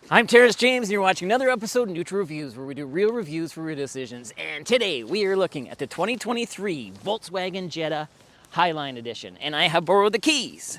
I'm Terrence James, and you're watching another episode of Neutral Reviews, where we do real reviews for real decisions. And today we are looking at the 2023 Volkswagen Jetta Highline Edition. And I have borrowed the keys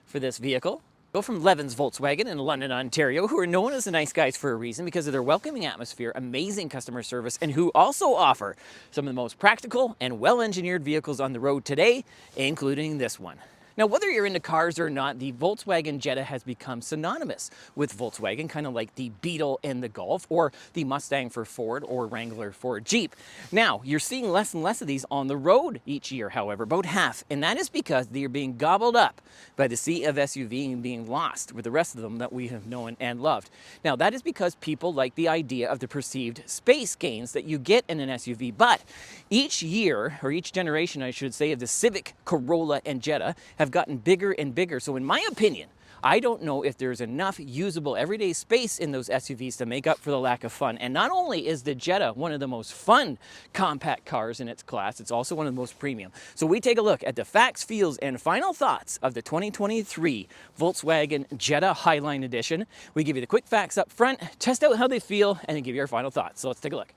for this vehicle. Go from Levin's Volkswagen in London, Ontario, who are known as the nice guys for a reason because of their welcoming atmosphere, amazing customer service, and who also offer some of the most practical and well-engineered vehicles on the road today, including this one. Now, whether you're into cars or not, the Volkswagen Jetta has become synonymous with Volkswagen, kind of like the Beetle and the Golf, or the Mustang for Ford, or Wrangler for Jeep. Now, you're seeing less and less of these on the road each year, however, about half, and that is because they are being gobbled up by the sea of SUV and being lost with the rest of them that we have known and loved. Now, that is because people like the idea of the perceived space gains that you get in an SUV, but each year, or each generation, I should say, of the Civic, Corolla, and Jetta have gotten bigger and bigger. So in my opinion, I don't know if there's enough usable everyday space in those SUVs to make up for the lack of fun. And not only is the Jetta one of the most fun compact cars in its class, it's also one of the most premium. So we take a look at the facts, feels, and final thoughts of the 2023 Volkswagen Jetta Highline Edition. We give you the quick facts up front, test out how they feel, and then give you our final thoughts. So let's take a look.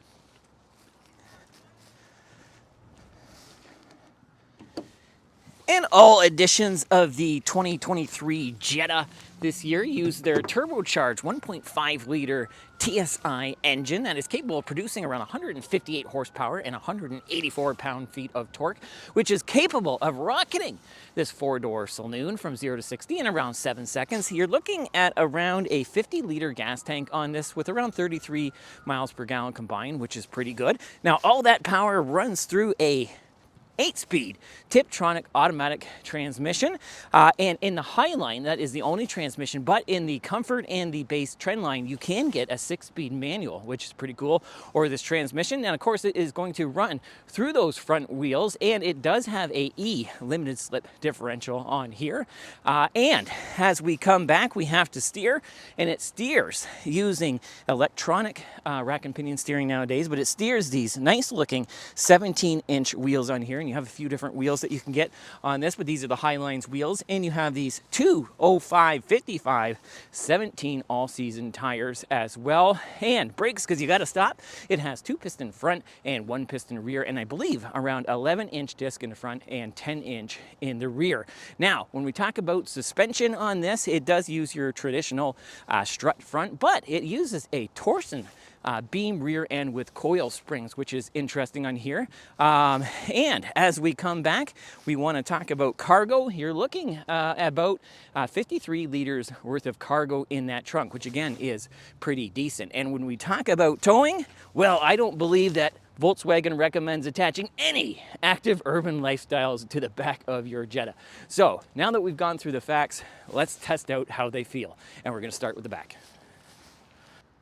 And all editions of the 2023 Jetta this year use their turbocharged 1.5 liter TSI engine that is capable of producing around 158 horsepower and 184 pound-feet of torque, which is capable of rocketing this four-door saloon from 0 to 60 in around 7 seconds. You're looking at around a 50-liter gas tank on this with around 33 miles per gallon combined, which is pretty good. Now, all that power runs through a 8-speed Tiptronic automatic transmission, and in the Highline, that is the only transmission, but in the Comfort and the base Trendline, you can get a 6-speed manual, which is pretty cool, or this transmission. And of course, it is going to run through those front wheels, and it does have a E limited slip differential on here. And as we come back, we have to steer, and it steers using electronic rack and pinion steering nowadays, but it steers these nice looking 17-inch wheels on here. And you have a few different wheels that you can get on this, but these are the Highline's wheels, and you have these two 05/55 17 all-season tires as well. And brakes, because you got to stop. It has 2-piston front and 1-piston rear, and I believe around 11-inch disc in the front and 10-inch in the rear. Now, when we talk about suspension on this, it does use your traditional strut front, but it uses a torsion beam rear end with coil springs, which is interesting on here. And as we come back, we want to talk about cargo. You're looking at about 53 liters worth of cargo in that trunk, which again is pretty decent. And when we talk about towing, well, I don't believe that Volkswagen recommends attaching any active urban lifestyles to the back of your Jetta. So now that we've gone through the facts, let's test out how they feel. And we're going to start with the back.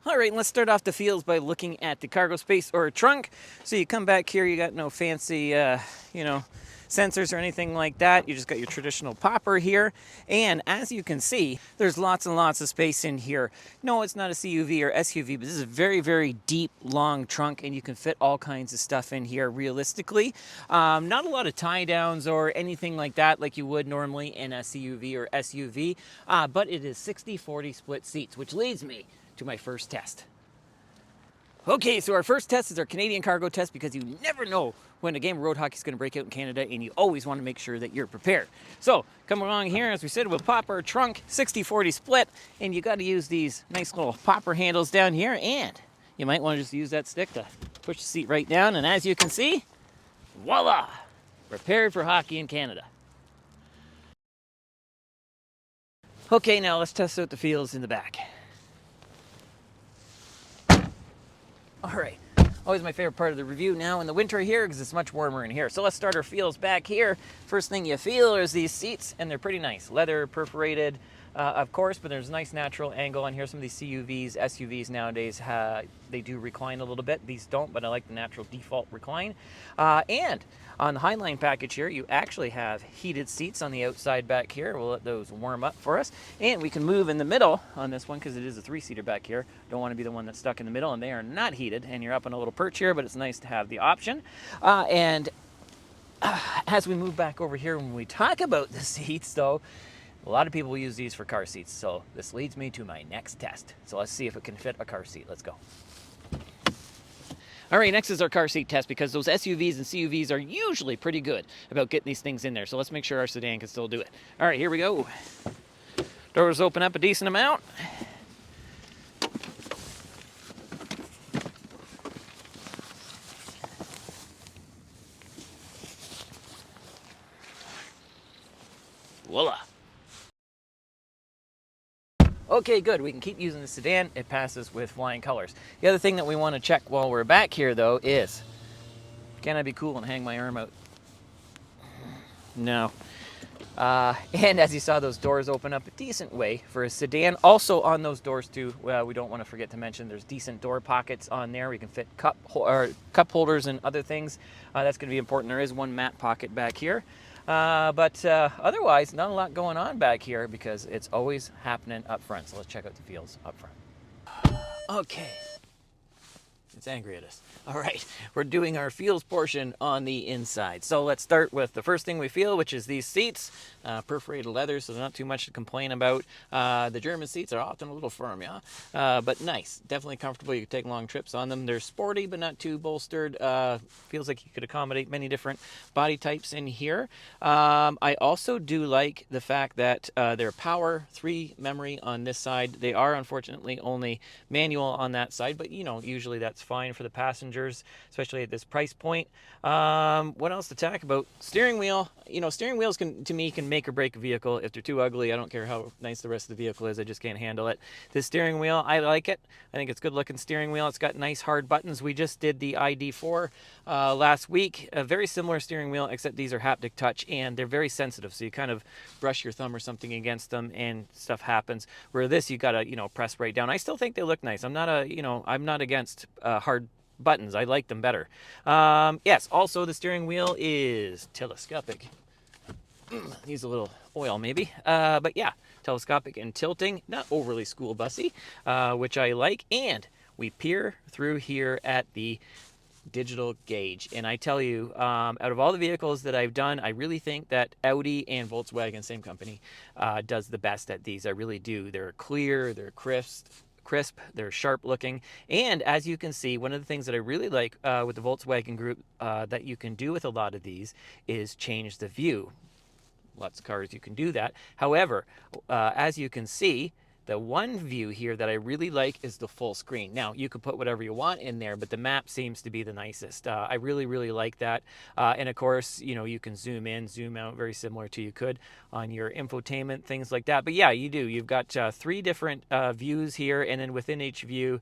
All right, let's start off the feels by looking at the cargo space or trunk. So you come back here, you got no fancy, sensors or anything like that. You just got your traditional popper here. And as you can see, there's lots and lots of space in here. No, it's not a CUV or SUV, but this is a very, very deep, long trunk, and you can fit all kinds of stuff in here realistically. Not a lot of tie downs or anything like that like you would normally in a CUV or SUV, but it is 60-40 split seats, which leads me to my first test. Okay, so our first test is our Canadian cargo test, because you never know when a game of road hockey is going to break out in Canada, and you always want to make sure that you're prepared. So come along here, as we said, we'll pop our trunk 60-40 split, and you got to use these nice little popper handles down here, and you might want to just use that stick to push the seat right down, and as you can see, voila, prepared for hockey in Canada. Okay, now let's test out the feels in the back. All right, always my favorite part of the review now in the winter here, because it's much warmer in here. So let's start our feels back here. First thing you feel is these seats, and they're pretty nice. Leather, perforated, of course, but there's a nice natural angle on here. Some of these CUVs, SUVs nowadays, they do recline a little bit. These don't, but I like the natural default recline. And on the Highline package here, you actually have heated seats on the outside back here. We'll let those warm up for us. And we can move in the middle on this one, because it is a 3-seater back here. Don't want to be the one that's stuck in the middle, and they are not heated. And you're up on a little perch here, but it's nice to have the option. As we move back over here, when we talk about the seats, though, A lot of people use these for car seats, so this leads me to my next test. So let's see if it can fit a car seat. Let's go. All right, next is our car seat test, because those SUVs and CUVs are usually pretty good about getting these things in there. So let's make sure our sedan can still do it. All right, here we go. Doors open up a decent amount. Voila. Okay, good. We can keep using the sedan. It passes with flying colors. The other thing that we want to check while we're back here, though, is can I be cool and hang my arm out? No. And as you saw, those doors open up a decent way for a sedan. Also on those doors too, well, we don't want to forget to mention there's decent door pockets on there. We can fit cup holders and other things. That's going to be important. There is one mat pocket back here. But otherwise, not a lot going on back here because it's always happening up front. So let's check out the fields up front. Okay. It's angry at us. All right, we're doing our feels portion on the inside. So let's start with the first thing we feel, which is these seats. Perforated leather, so not too much to complain about. The German seats are often a little firm, yeah? But nice, definitely comfortable. You can take long trips on them. They're sporty, but not too bolstered. Feels like you could accommodate many different body types in here. I also do like the fact that they're power 3 memory on this side. They are unfortunately only manual on that side, but you know, usually that's fine for the passengers, especially at this price point. What else to talk about? Steering wheel. You know, steering wheels to me can make or break a vehicle. If they're too ugly, I don't care how nice the rest of the vehicle is, I just can't handle it. This steering wheel, I like it. I think it's a good looking steering wheel. It's got nice hard buttons. We just did the ID4 last week. A very similar steering wheel, except these are haptic touch and they're very sensitive. So you kind of brush your thumb or something against them and stuff happens. Where this, you gotta, you know, press right down. I still think they look nice. I'm not against hard buttons. I like them better. Yes, also the steering wheel is telescopic. Needs a little oil maybe. But yeah, telescopic and tilting, not overly school bussy, which I like. And we peer through here at the digital gauge. And I tell you, out of all the vehicles that I've done, I really think that Audi and Volkswagen, same company, does the best at these. I really do. They're clear, they're crisp, they're sharp looking. And as you can see, one of the things that I really like with the Volkswagen group that you can do with a lot of these is change the view. Lots of cars you can do that. However, as you can see, the one view here that I really like is the full screen. Now, you can put whatever you want in there, but the map seems to be the nicest. I really, really like that. And of course, you know, you can zoom in, zoom out, very similar to you could on your infotainment, things like that. But yeah, you do. You've got 3 different views here, and then within each view,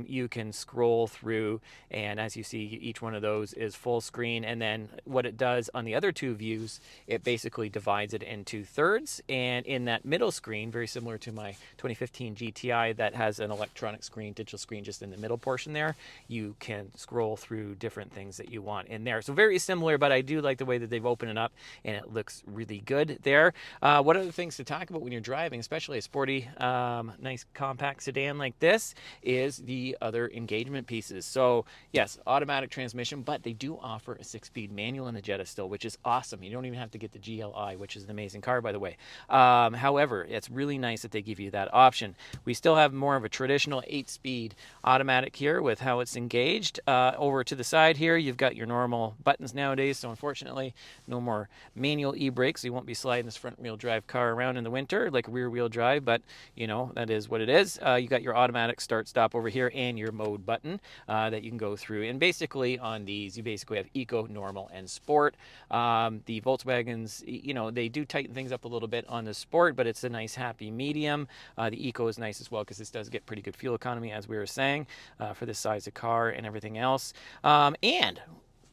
you can scroll through, and as you see, each one of those is full screen. And then what it does on the other 2 views, it basically divides it into thirds. And in that middle screen, very similar to my 2015 GTI that has an electronic screen, digital screen just in the middle portion there, you can scroll through different things that you want in there. So very similar, but I do like the way that they've opened it up, and it looks really good there. What other things to talk about when you're driving, especially a sporty, nice compact sedan like this, is the other engagement pieces. So yes, automatic transmission, but they do offer a 6-speed manual in the Jetta still, which is awesome. You don't even have to get the GLI, which is an amazing car, by the way. However, it's really nice that they give you that option. We still have more of a traditional 8-speed automatic here with how it's engaged. Over to the side here, you've got your normal buttons nowadays, so unfortunately, no more manual e-brakes. You won't be sliding this front-wheel drive car around in the winter like rear-wheel drive, but you know, that is what it is. You got your automatic start-stop over here and your mode button that you can go through. And basically on these, you basically have eco, normal, and sport. The Volkswagens, you know, they do tighten things up a little bit on the sport, but it's a nice happy medium. The eco is nice as well because this does get pretty good fuel economy, as we were saying, for this size of car and everything else. And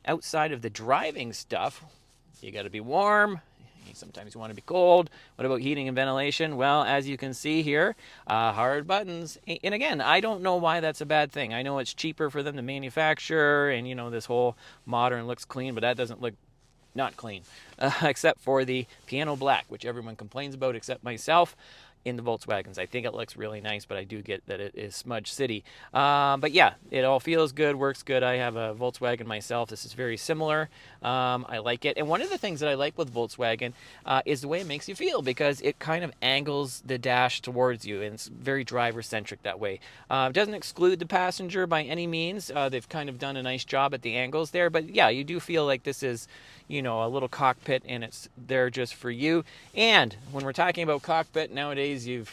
outside of the driving stuff, you got to be warm. Sometimes you want to be cold. What about heating and ventilation? Well, as you can see here, hard buttons. And again, I don't know why that's a bad thing. I know it's cheaper for them to manufacture, and you know, this whole modern looks clean, but that doesn't look not clean, except for the piano black, which everyone complains about except myself. in the Volkswagens. I think it looks really nice, but I do get that it is Smudge City. But yeah, it all feels good, works good. I have a Volkswagen myself. This is very similar. I like it. And one of the things that I like with Volkswagen is the way it makes you feel, because it kind of angles the dash towards you, and it's very driver-centric that way. It doesn't exclude the passenger by any means. They've kind of done a nice job at the angles there. But yeah, you do feel like this is, you know, a little cockpit, and it's there just for you. And when we're talking about cockpit nowadays, you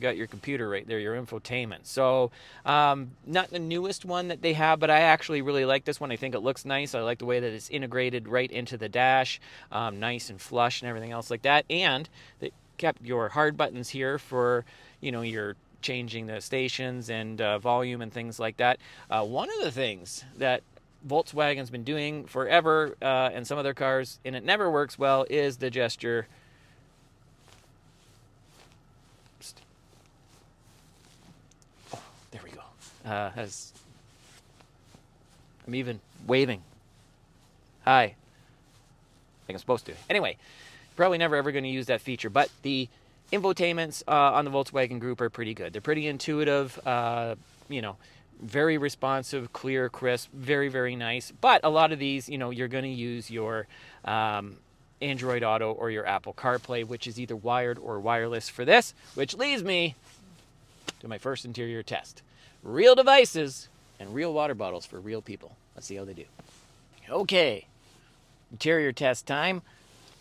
got your computer right there, your infotainment. So not the newest one that they have, but I actually really like this one. I think it looks nice. I like the way that it's integrated right into the dash, nice and flush and everything else like that. And they kept your hard buttons here for, you know, your changing the stations and volume and things like that. One of the things that Volkswagen's been doing forever, and some of their cars, and it never works well, is the gesture. Oh, there we go. I'm even waving. Hi. I think I'm supposed to. Anyway, probably never ever going to use that feature, but the infotainments on the Volkswagen Group are pretty good. They're pretty intuitive, you know, very responsive, clear, crisp, very, very nice. But a lot of these, you know, you're going to use your Android Auto or your Apple CarPlay, which is either wired or wireless for this, which leads me to my first interior test. Real devices and real water bottles for real people. Let's see how they do. Okay, interior test time.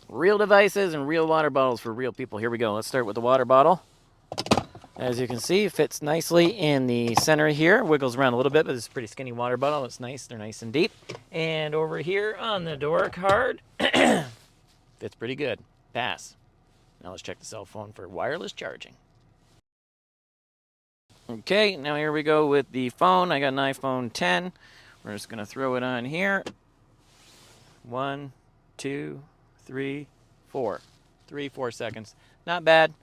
Real devices and real water bottles for real people. Here we go. Let's start with the water bottle. As you can see, fits nicely in the center here. Wiggles around a little bit, but it's a pretty skinny water bottle. It's nice. They're nice and deep. And over here on the door card, fits pretty good. Pass. Now let's check the cell phone for wireless charging. Okay, now here we go with the phone. I got an iPhone 10. We're just going to throw it on here. 1, 2, 3, 4. 4 seconds. Not bad.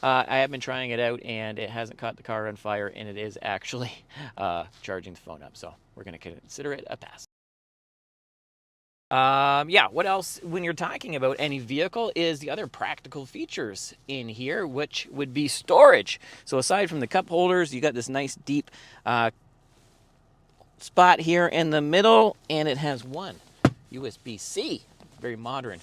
I have been trying it out, and it hasn't caught the car on fire, and it is actually charging the phone up. So we're going to consider it a pass. Yeah, what else when you're talking about any vehicle is the other practical features in here, which would be storage. So aside from the cup holders, you got this nice deep spot here in the middle, and it has one USB-C, very modern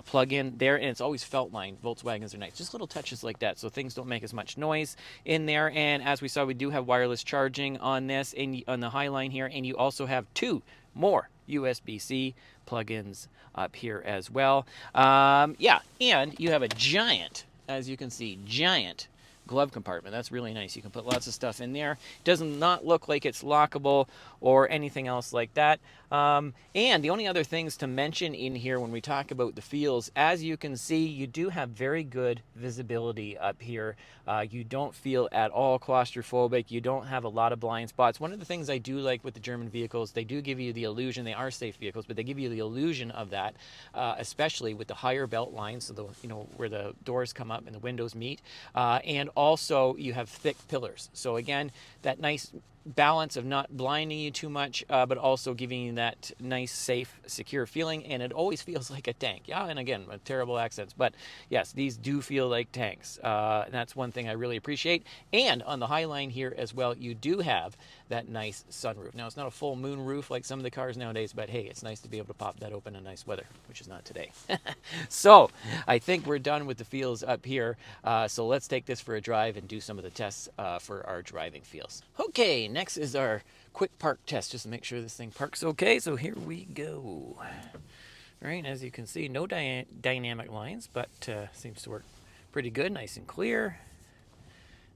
plug-in there, and it's always felt line. Volkswagens are nice, just little touches like that, so things don't make as much noise in there. And as we saw, we do have wireless charging on this on the Highline here, and you also have 2 more USB-C plug-ins up here as well. Yeah, and you have a giant, as you can see, giant glove compartment. That's really nice. You can put lots of stuff in there. It does not look like it's lockable or anything else like that. And the only other things to mention in here when we talk about the feels, as you can see, you do have very good visibility up here. You don't feel at all claustrophobic. You don't have a lot of blind spots. One of the things I do like with the German vehicles, they do give you the illusion, they are safe vehicles, but they give you the illusion of that, especially with the higher belt lines, so the, you know, where the doors come up and the windows meet. And also you have thick pillars. So again, that nice balance of not blinding you too much, but also giving you that nice, safe, secure feeling. And it always feels like a tank. Yeah, and again, terrible accents, but yes, these do feel like tanks. And that's one thing I really appreciate. And on the Highline here as well, you do have that nice sunroof. Now, it's not a full moon roof like some of the cars nowadays, but hey, it's nice to be able to pop that open in nice weather, which is not today. So I think we're done with the feels up here. So let's take this for a drive and do some of the tests for our driving feels. Okay, next is our quick park test, just to make sure this thing parks okay. So here we go. All right, as you can see, no dynamic lines, but seems to work pretty good, nice and clear.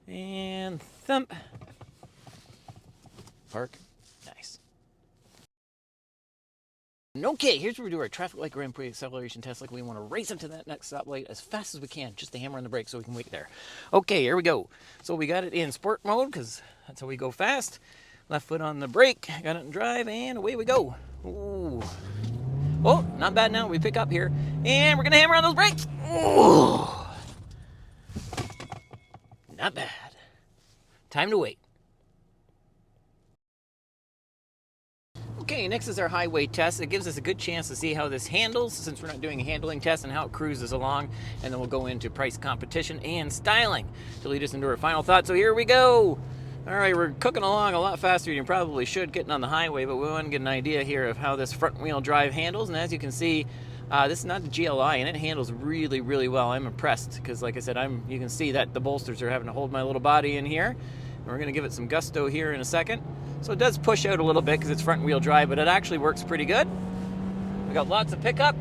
And thump. Park. Nice. Okay, here's where we do our traffic light Grand Prix acceleration test. Like we want to race up to that next stoplight as fast as we can, just to hammer on the brakes so we can wait there. Okay, here we go. So we got it in sport mode because that's how we go fast. Left foot on the brake, got it in drive, and away we go. Ooh. Oh, not bad now. We pick up here, and we're gonna hammer on those brakes. Ooh. Not bad. Time to wait. Okay, next is our highway test. It gives us a good chance to see how this handles, since we're not doing a handling test, and how it cruises along. And then we'll go into price, competition, and styling to lead us into our final thought. So here we go. All right, we're cooking along a lot faster than you probably should getting on the highway, but we want to get an idea here of how this front wheel drive handles. And as you can see, this is not the GLI, and it handles really, really well. I'm impressed because, like I said, you can see that the bolsters are having to hold my little body in here. And we're going to give it some gusto here in a second. So it does push out a little bit because it's front wheel drive, but it actually works pretty good. We got lots of pickup.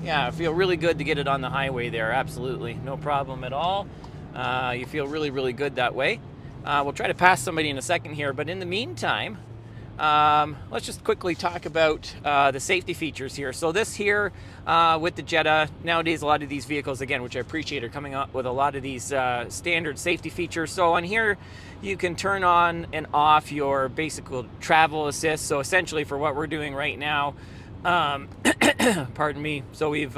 Yeah, I feel really good to get it on the highway there. Absolutely, no problem at all. You feel really, really good that way. We'll try to pass somebody in a second here, but in the meantime, let's just quickly talk about the safety features here. So this here with the Jetta, nowadays a lot of these vehicles, again, which I appreciate, are coming up with a lot of these standard safety features. So on here, you can turn on and off your basic travel assist. So essentially for what we're doing right now, pardon me, so we've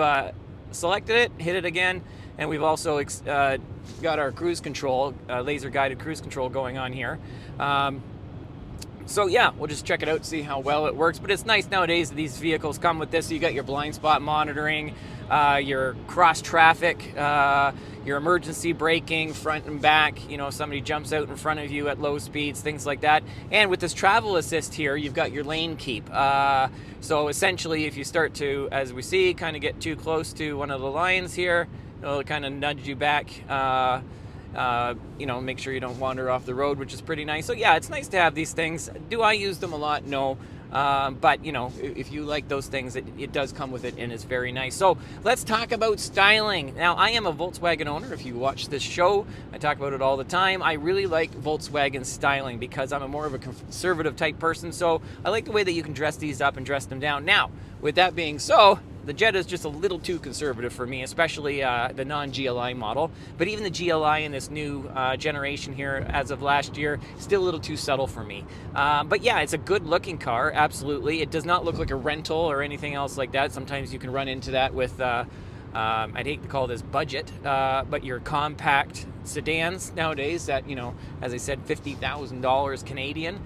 selected it, hit it again, and we've also got our cruise control, laser guided cruise control going on here. So yeah, we'll just check it out, see how well it works. But it's nice nowadays that these vehicles come with this. So you got your blind spot monitoring, your cross traffic, your emergency braking, front and back. You know, if somebody jumps out in front of you at low speeds, things like that. And with this travel assist here, you've got your lane keep. So essentially, if you start to, as we see, kind of get too close to one of the lines here, it'll kind of nudge you back. You know, make sure you don't wander off the road, which is pretty nice. So yeah, it's nice to have these things. Do I use them a lot? No. But you know, if you like those things, it does come with it, and it's very nice. So let's talk about styling. Now, I am a Volkswagen owner. If you watch this show, I talk about it all the time. I really like Volkswagen styling because I'm more of a conservative type person. So I like the way that you can dress these up and dress them down. Now, with that being so, the Jetta is just a little too conservative for me, especially the non-GLI model. But even the GLI in this new generation here, as of last year, still a little too subtle for me. But yeah, it's a good-looking car, absolutely. It does not look like a rental or anything else like that. Sometimes you can run into that with, I'd hate to call this budget, but your compact sedans nowadays that, you know, as I said, $50,000 Canadian.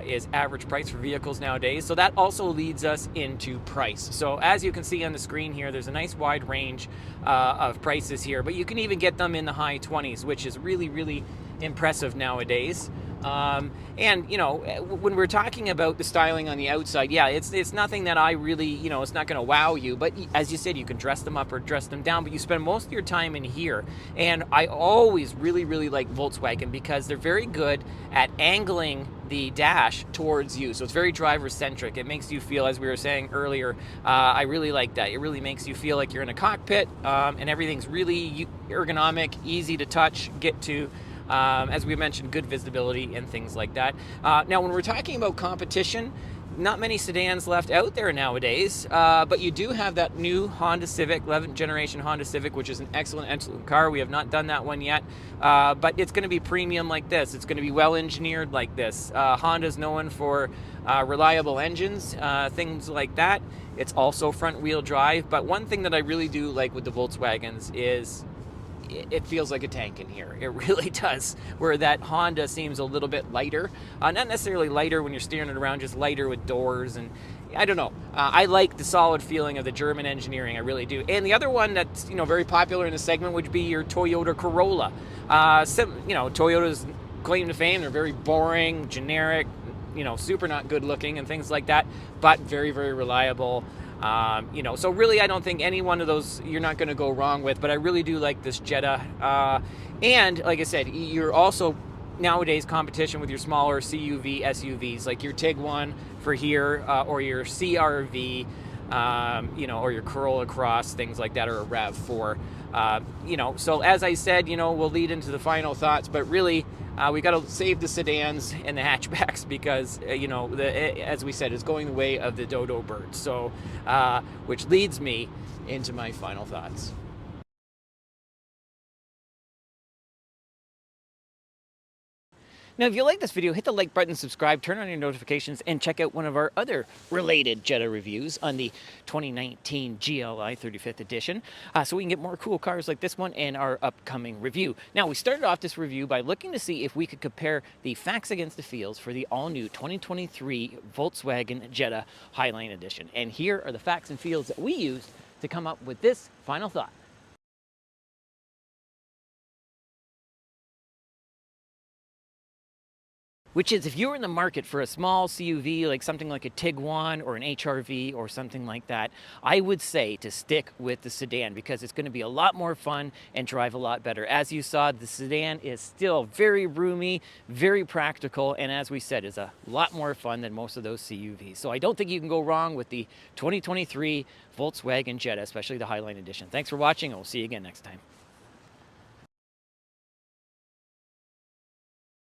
Is average price for vehicles nowadays. So that also leads us into price. So as you can see on the screen here, there's a nice wide range of prices here, but you can even get them in the high 20s, which is really, really impressive nowadays. And you know, when we're talking about the styling on the outside, yeah, it's nothing that I really, you know, it's not going to wow you, but as you said, you can dress them up or dress them down, but you spend most of your time in here. And I always really, really like Volkswagen because they're very good at angling the dash towards you. So it's very driver centric. It makes you feel, as we were saying earlier, I really like that. It really makes you feel like you're in a cockpit, and everything's really ergonomic, easy to touch, get to. As we mentioned, good visibility and things like that. Now, when we're talking about competition, not many sedans left out there nowadays, but you do have that new Honda Civic, 11th generation Honda Civic, which is an excellent car. We have not done that one yet, but it's going to be premium like this. It's going to be well engineered like this. Honda's known for reliable engines, things like that. It's also front wheel drive, but one thing that I really do like with the Volkswagens is it feels like a tank in here. It really does, where that Honda seems a little bit lighter. Not necessarily lighter when you're steering it around, just lighter with doors, and I don't know. I like the solid feeling of the German engineering, I really do. And the other one that's, you know, very popular in the segment would be your Toyota Corolla. You know, Toyota's claim to fame, they're very boring, generic, you know, super not good looking and things like that, but very, very reliable. You know, so really I don't think any one of those you're not going to go wrong with, but I really do like this Jetta. And like I said, you're also nowadays competition with your smaller CUV SUVs, like your Tiguan for here, or your CRV, you know, or your Corolla Cross, things like that, or a RAV4. You know, so as I said, you know, we'll lead into the final thoughts, but really we got to save the sedans and the hatchbacks because, you know, as we said, it's going the way of the dodo bird. So, which leads me into my final thoughts. Now, if you like this video, hit the like button, subscribe, turn on your notifications, and check out one of our other related Jetta reviews on the 2019 GLI 35th edition, so we can get more cool cars like this one in our upcoming review. Now, we started off this review by looking to see if we could compare the facts against the feels for the all-new 2023 Volkswagen Jetta Highline edition. And here are the facts and feels that we used to come up with this final thought. Which is, if you're in the market for a small CUV, like something like a Tiguan or an HRV or something like that, I would say to stick with the sedan because it's going to be a lot more fun and drive a lot better. As you saw, the sedan is still very roomy, very practical, and as we said, is a lot more fun than most of those CUVs. So I don't think you can go wrong with the 2023 Volkswagen Jetta, especially the Highline edition. Thanks for watching, and we'll see you again next time.